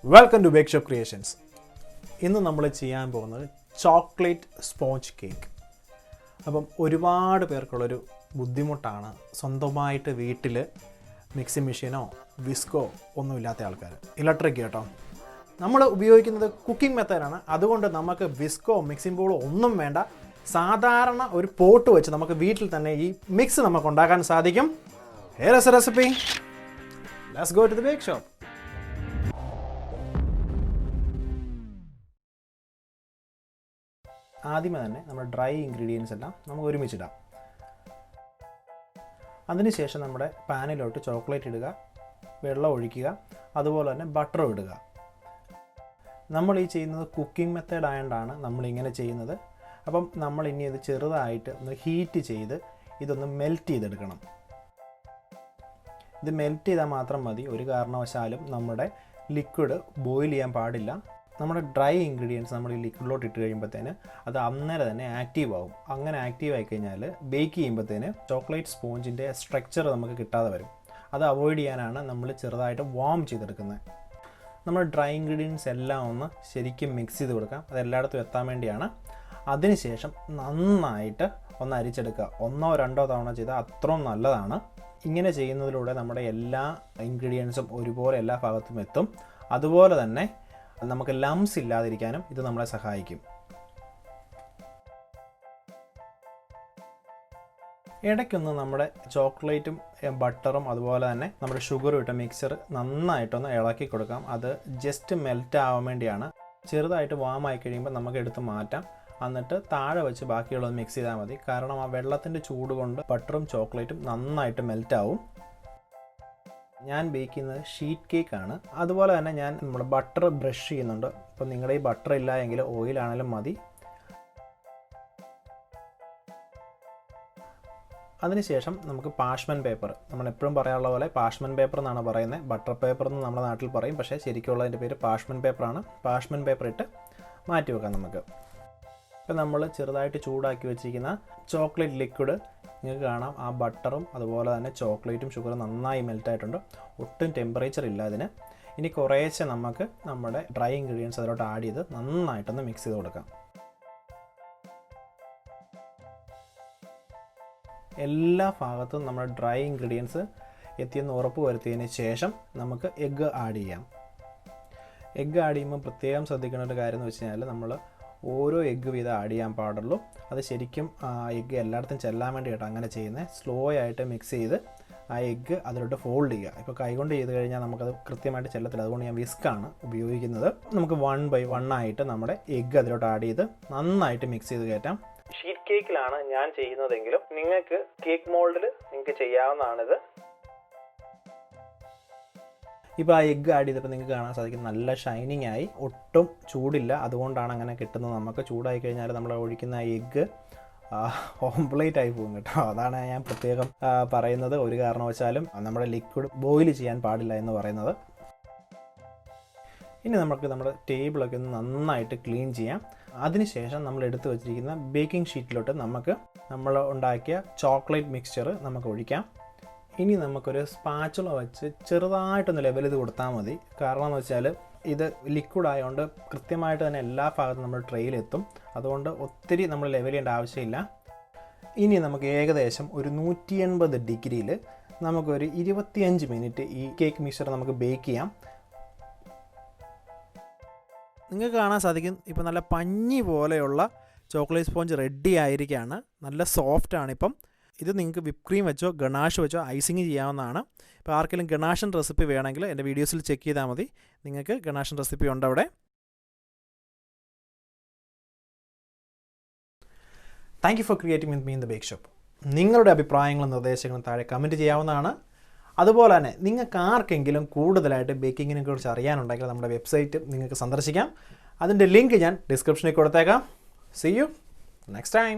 Welcome to bake shop creations. ഇന്ന് നമ്മൾ ചെയ്യാൻ പോകുന്നത് ചോക്ലേറ്റ് സ്പോഞ്ച് കേക്ക്. അപ്പം ഒരുപാട് പേർക്കുള്ളൊരു ബുദ്ധിമുട്ടാണ് സ്വന്തമായിട്ട് വീട്ടിൽ മിക്സി മെഷീനോ വിസ്കോ ഒന്നുമില്ലാത്ത ആൾക്കാർ. ഇലക്ട്രിക് കേട്ടോ, നമ്മൾ ഉപയോഗിക്കുന്നത് കുക്കിംഗ് മെത്തേഡാണ്. അതുകൊണ്ട് നമുക്ക് വിസ്കോ മിക്സിംഗ് ബോളോ ഒന്നും വേണ്ട. സാധാരണ ഒരു പോട്ട് വെച്ച് നമുക്ക് വീട്ടിൽ തന്നെ ഈ മിക്സ് നമുക്ക് ഉണ്ടാക്കാൻ സാധിക്കും. Here is a recipe. Let's go to the bake shop. ആദ്യമേ തന്നെ നമ്മൾ ഡ്രൈ ഇൻഗ്രീഡിയൻസ് എല്ലാം നമുക്ക് ഒരുമിച്ചിടാം. അതിനുശേഷം നമ്മുടെ പാനിലോട്ട് ചോക്ലേറ്റ് ഇടുക, വെള്ളം ഒഴിക്കുക, അതുപോലെ തന്നെ ബട്ടറും ഇടുക. നമ്മൾ ഈ ചെയ്യുന്നത് കുക്കിംഗ് മെത്തേഡ് ആയതുകൊണ്ടാണ് നമ്മളിങ്ങനെ ചെയ്യുന്നത്. അപ്പം നമ്മൾ ഇനി ഇത് ചെറുതായിട്ട് ഒന്ന് ഹീറ്റ് ചെയ്ത് ഇതൊന്ന് മെൽറ്റ് ചെയ്തെടുക്കണം. ഇത് മെൽറ്റ് ചെയ്താൽ മാത്രം മതി. ഒരു കാരണവശാലും നമ്മുടെ ലിക്വിഡ് ബോയിൽ ചെയ്യാൻ പാടില്ല. നമ്മുടെ ഡ്രൈ ഇൻഗ്രീഡിയൻസ് നമ്മൾ ഈ ലിക്വിഡിലോട്ട് ഇട്ട് കഴിയുമ്പോഴത്തേന് അത് അന്നേരം തന്നെ ആക്റ്റീവ് ആവും. അങ്ങനെ ആക്റ്റീവ് ആയി കഴിഞ്ഞാൽ ബേക്ക് ചെയ്യുമ്പോഴത്തേന് ചോക്ലേറ്റ് സ്പോഞ്ചിൻ്റെ സ്ട്രക്ചർ നമുക്ക് കിട്ടാതെ വരും. അത് അവോയ്ഡ് ചെയ്യാനാണ് നമ്മൾ ചെറുതായിട്ട് വാം ചെയ്തെടുക്കുന്നത്. നമ്മൾ ഡ്രൈ ഇൻഗ്രീഡിയൻസ് എല്ലാം ഒന്ന് ശരിക്കും മിക്സ് ചെയ്ത് കൊടുക്കാം. അത് എല്ലായിടത്തും എത്താൻ വേണ്ടിയാണ്. അതിനുശേഷം നന്നായിട്ട് ഒന്ന് അരിച്ചെടുക്കുക. 1-2 തവണ ചെയ്താൽ അത്രയും നല്ലതാണ്. ഇങ്ങനെ ചെയ്യുന്നതിലൂടെ നമ്മുടെ എല്ലാ ഇൻഗ്രീഡിയൻസും ഒരുപോലെ എല്ലാ ഭാഗത്തും എത്തും. അതുപോലെ തന്നെ നമുക്ക് ലംസ് ഇല്ലാതിരിക്കാനും ഇത് നമ്മളെ സഹായിക്കും. ഇടയ്ക്കൊന്ന് നമ്മുടെ ചോക്ലേറ്റും ബട്ടറും അതുപോലെ തന്നെ നമ്മുടെ ഷുഗറും ഇട്ട മിക്സർ നന്നായിട്ടൊന്ന് ഇളക്കി കൊടുക്കാം. അത് ജസ്റ്റ് മെൽറ്റ് ആവാൻ വേണ്ടിയാണ്. ചെറുതായിട്ട് വാമായി കഴിയുമ്പോൾ നമുക്ക് എടുത്ത് മാറ്റാം. എന്നിട്ട് താഴെ വെച്ച് ബാക്കിയുള്ളത് മിക്സ് ചെയ്താൽ മതി. കാരണം ആ വെള്ളത്തിൻ്റെ ചൂട് കൊണ്ട് ബട്ടറും ചോക്ലേറ്റും നന്നായിട്ട് മെൽറ്റ് ആവും. ഞാൻ ബേക്ക് ചെയ്യുന്നത് ഷീറ്റ് കേക്കാണ്. അതുപോലെ തന്നെ ഞാൻ നമ്മുടെ ബട്ടർ ബ്രഷ് ചെയ്യുന്നുണ്ട്. അപ്പോൾ നിങ്ങളുടെ ഈ ബട്ടർ ഇല്ല എങ്കിൽ ഓയിലാണെങ്കിലും മതി. അതിനുശേഷം നമുക്ക് പാഷ്മെൻറ്റ് പേപ്പർ, നമ്മൾ എപ്പോഴും പറയാനുള്ള പോലെ പാഷ്മെൻറ്റ് പേപ്പർ എന്നാണ് പറയുന്നത്. ബട്ടർ പേപ്പർ എന്ന് നമ്മുടെ നാട്ടിൽ പറയും, പക്ഷേ ശരിക്കുള്ളതിൻ്റെ പേര് പാഷ്മെൻറ്റ് പേപ്പറാണ്. പാഷ്മെൻറ്റ് പേപ്പർ ഇട്ട് മാറ്റി വെക്കാം നമുക്ക്. ഇപ്പം നമ്മൾ ചെറുതായിട്ട് ചൂടാക്കി വെച്ചിരിക്കുന്ന ചോക്ലേറ്റ് ലിക്വിഡ് നിങ്ങൾക്ക് കാണാം. ആ ബട്ടറും അതുപോലെ തന്നെ ചോക്ലേറ്റും ഷുഗറും നന്നായി മെൽറ്റായിട്ടുണ്ട്. ഒട്ടും ടെമ്പറേച്ചർ ഇല്ല അതിന്. ഇനി കുറേശ്ശെ നമുക്ക് നമ്മുടെ ഡ്രൈ ഇൻഗ്രീഡിയൻസ് അതിലോട്ട് ആഡ് ചെയ്ത് നന്നായിട്ടൊന്ന് മിക്സ് ചെയ്ത് കൊടുക്കാം. എല്ലാ ഭാഗത്തും നമ്മുടെ ഡ്രൈ ഇൻഗ്രീഡിയൻസ് എത്തിയെന്ന് ഉറപ്പ് വരുത്തിയതിന് ശേഷം നമുക്ക് എഗ്ഗ് ആഡ് ചെയ്യാം. എഗ്ഗ് ആഡ് ചെയ്യുമ്പോൾ പ്രത്യേകം ശ്രദ്ധിക്കേണ്ട ഒരു കാര്യം എന്ന് വെച്ച് കഴിഞ്ഞാൽ നമ്മൾ ഓരോ എഗ്ഗ് വീതം ആഡ് ചെയ്യാൻ പാടുള്ളൂ. അത് ശരിക്കും ആ എഗ്ഗ് എല്ലായിടത്തും ചെല്ലാൻ വേണ്ടിയിട്ടാണ് അങ്ങനെ ചെയ്യുന്നത്. സ്ലോ ആയിട്ട് മിക്സ് ചെയ്ത് ആ എഗ്ഗ് അതിലോട്ട് ഫോൾഡ് ചെയ്യുക. ഇപ്പോൾ കൈകൊണ്ട് ചെയ്ത് കഴിഞ്ഞാൽ നമുക്കത് കൃത്യമായിട്ട് ചെല്ലത്തില്ല. അതുകൊണ്ട് ഞാൻ വിസ്ക്കാണ് ഉപയോഗിക്കുന്നത്. നമുക്ക് 1 by 1 ആയിട്ട് നമ്മുടെ എഗ്ഗ് അതിലോട്ട് ആഡ് ചെയ്ത് നന്നായിട്ട് മിക്സ് ചെയ്ത് കയറ്റാം. ഷീറ്റ് കേക്കിലാണ് ഞാൻ ചെയ്യുന്നതെങ്കിലും നിങ്ങൾക്ക് കേക്ക് മോൾഡിൽ നിങ്ങൾക്ക് ചെയ്യാവുന്നതാണിത്. ഇപ്പോൾ ആ എഗ്ഗ് ആഡ് ചെയ്തപ്പോൾ നിങ്ങൾക്ക് കാണാൻ സാധിക്കും നല്ല ഷൈനിങ് ആയി. ഒട്ടും ചൂടില്ല, അതുകൊണ്ടാണ് അങ്ങനെ കിട്ടുന്നത്. നമുക്ക് ചൂടായി കഴിഞ്ഞാൽ നമ്മൾ ഒഴിക്കുന്ന ആ എഗ്ഗ് ഓംപ്ലേറ്റ് ആയി പോകും കേട്ടോ. അതാണ് ഞാൻ പ്രത്യേകം പറയുന്നത്. ഒരു കാരണവശാലും നമ്മുടെ ലിക്വിഡ് ബോയിൽ ചെയ്യാൻ പാടില്ല എന്ന് പറയുന്നത്. ഇനി നമുക്ക് നമ്മുടെ ടേബിളൊക്കെ ഒന്ന് നന്നായിട്ട് ക്ലീൻ ചെയ്യാം. അതിനുശേഷം നമ്മൾ എടുത്തു വച്ചിരിക്കുന്ന ബേക്കിംഗ് ഷീറ്റിലോട്ട് നമുക്ക് നമ്മൾ ഉണ്ടാക്കിയ ചോക്ലേറ്റ് മിക്സ്ചർ നമുക്ക് ഒഴിക്കാം. ഇനി നമുക്കൊരു സ്പാച്ചുള വെച്ച് ചെറുതായിട്ടൊന്ന് ലെവൽ ചെയ്ത് കൊടുത്താൽ മതി. കാരണം എന്ന് വെച്ചാൽ ഇത് ലിക്വിഡ് ആയതുകൊണ്ട് കൃത്യമായിട്ട് തന്നെ എല്ലാ ഭാഗത്തും നമ്മൾ ട്രെയിലെത്തും. അതുകൊണ്ട് ഒത്തിരി നമ്മൾ ലെവൽ ചെയ്യേണ്ട ആവശ്യമില്ല. ഇനി നമുക്ക് ഏകദേശം ഒരു 180 ഡിഗ്രിയിൽ നമുക്കൊരു 25 മിനിറ്റ് ഈ കേക്ക് മിക്സ്ചർ നമുക്ക് ബേക്ക് ചെയ്യാം. നിങ്ങൾക്ക് കാണാൻ സാധിക്കും ഇപ്പോൾ നല്ല പഞ്ഞി പോലെയുള്ള ചോക്ലേറ്റ് സ്പോഞ്ച് റെഡി ആയിരിക്കുകയാണ്. നല്ല സോഫ്റ്റാണ്. ഇപ്പം ഇത് നിങ്ങൾക്ക് വിപ്പ് ക്രീം വെച്ചോ ഗണാഷ് വെച്ചോ ഐസിങ് ചെയ്യാവുന്നതാണ്. ഇപ്പോൾ ആർക്കെങ്കിലും ഗണാഷൻ റെസിപ്പി വേണമെങ്കിൽ എൻ്റെ വീഡിയോസിൽ ചെക്ക് ചെയ്താൽ മതി. നിങ്ങൾക്ക് ഗണാഷൻ റെസിപ്പി ഉണ്ട് അവിടെ. Thank you for creating with me in the bake shop. നിങ്ങളുടെ അഭിപ്രായങ്ങളും നിർദ്ദേശങ്ങളും താഴെ കമൻറ്റ് ചെയ്യാവുന്നതാണ്. അതുപോലെ തന്നെ നിങ്ങൾക്ക് ആർക്കെങ്കിലും കൂടുതലായിട്ട് ബേക്കിങ്ങിനെ കുറിച്ച് അറിയാനുണ്ടെങ്കിൽ നമ്മുടെ വെബ്സൈറ്റ് നിങ്ങൾക്ക് സന്ദർശിക്കാം. അതിൻ്റെ ലിങ്ക് ഞാൻ ഡിസ്ക്രിപ്ഷനിൽ കൊടുത്തേക്കാം. See you next time.